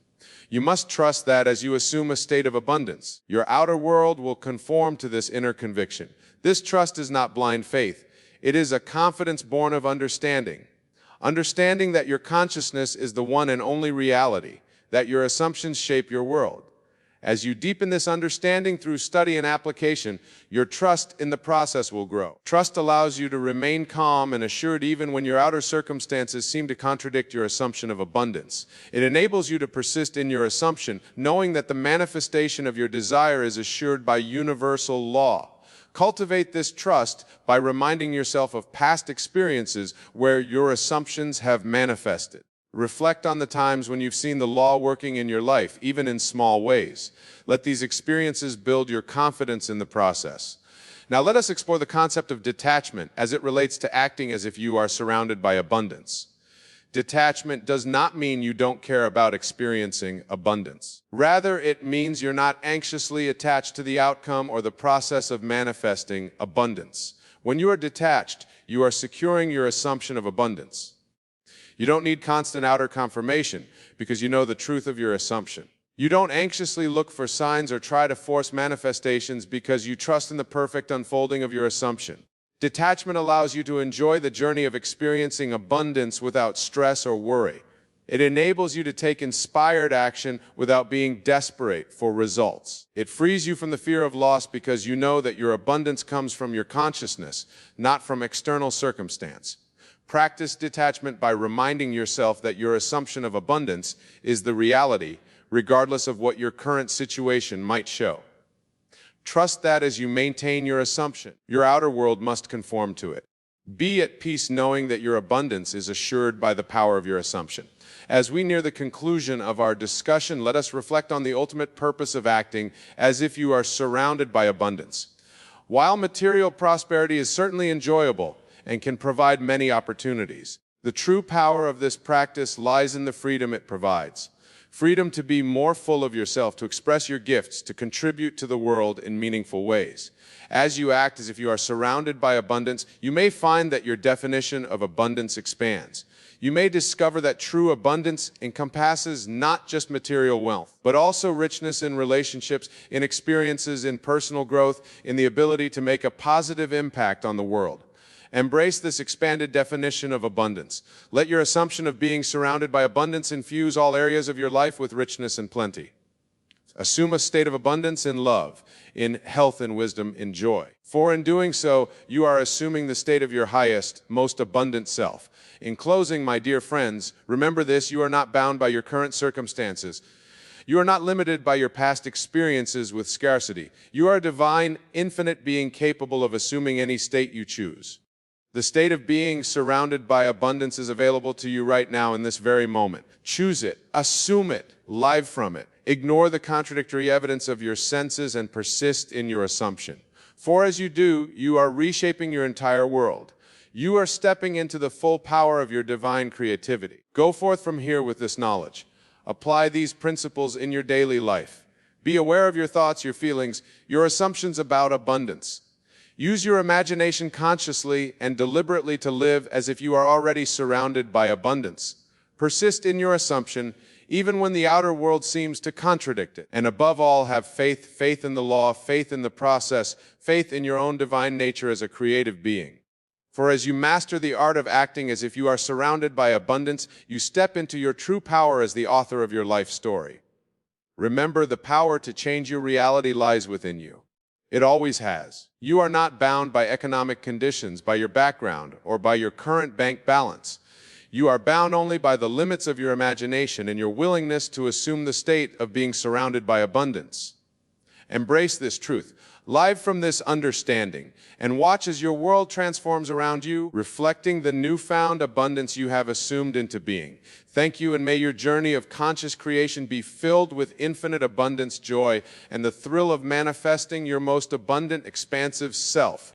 You must trust that as you assume a state of abundance, your outer world will conform to this inner conviction. This trust is not blind faith. It is a confidence born of understanding. Understanding that your consciousness is the one and only reality, that your assumptions shape your world. As you deepen this understanding through study and application, your trust in the process will grow. Trust allows you to remain calm and assured even when your outer circumstances seem to contradict your assumption of abundance. It enables you to persist in your assumption, knowing that the manifestation of your desire is assured by universal law. Cultivate this trust by reminding yourself of past experiences where your assumptions have manifested. Reflect on the times when you've seen the law working in your life, even in small ways. Let these experiences build your confidence in the process. Now let us explore the concept of detachment as it relates to acting as if you are surrounded by abundance. Detachment does not mean you don't care about experiencing abundance. Rather, it means you're not anxiously attached to the outcome or the process of manifesting abundance. When you are detached, you are securing your assumption of abundance. You don't need constant outer confirmation because you know the truth of your assumption. You don't anxiously look for signs or try to force manifestations because you trust in the perfect unfolding of your assumption. Detachment allows you to enjoy the journey of experiencing abundance without stress or worry. It enables you to take inspired action without being desperate for results. It frees you from the fear of loss because you know that your abundance comes from your consciousness, not from external circumstance. Practice detachment by reminding yourself that your assumption of abundance is the reality, regardless of what your current situation might show. Trust that as you maintain your assumption, your outer world must conform to it. Be at peace knowing that your abundance is assured by the power of your assumption. As we near the conclusion of our discussion, let us reflect on the ultimate purpose of acting as if you are surrounded by abundance. While material prosperity is certainly enjoyable and can provide many opportunities, the true power of this practice lies in the freedom it provides. Freedom to be more full of yourself, to express your gifts, to contribute to the world in meaningful ways. As you act as if you are surrounded by abundance, you may find that your definition of abundance expands. You may discover that true abundance encompasses not just material wealth, but also richness in relationships, in experiences, in personal growth, in the ability to make a positive impact on the world. Embrace this expanded definition of abundance. Let your assumption of being surrounded by abundance infuse all areas of your life with richness and plenty. Assume a state of abundance in love, in health and wisdom, in joy. For in doing so, you are assuming the state of your highest, most abundant self. In closing, my dear friends, remember this: you are not bound by your current circumstances. You are not limited by your past experiences with scarcity. You are a divine, infinite being capable of assuming any state you choose. The state of being surrounded by abundance is available to you right now in this very moment. Choose it, assume it, live from it. Ignore the contradictory evidence of your senses and persist in your assumption. For as you do, you are reshaping your entire world. You are stepping into the full power of your divine creativity. Go forth from here with this knowledge. Apply these principles in your daily life. Be aware of your thoughts, your feelings, your assumptions about abundance. Use your imagination consciously and deliberately to live as if you are already surrounded by abundance. Persist in your assumption, even when the outer world seems to contradict it. And above all, have faith, faith in the law, faith in the process, faith in your own divine nature as a creative being. For as you master the art of acting as if you are surrounded by abundance, you step into your true power as the author of your life story. Remember, the power to change your reality lies within you. It always has. You are not bound by economic conditions, by your background, or by your current bank balance. You are bound only by the limits of your imagination and your willingness to assume the state of being surrounded by abundance. Embrace this truth, live from this understanding, and watch as your world transforms around you, reflecting the newfound abundance you have assumed into being. Thank you, and may your journey of conscious creation be filled with infinite abundance, joy, and the thrill of manifesting your most abundant, expansive self.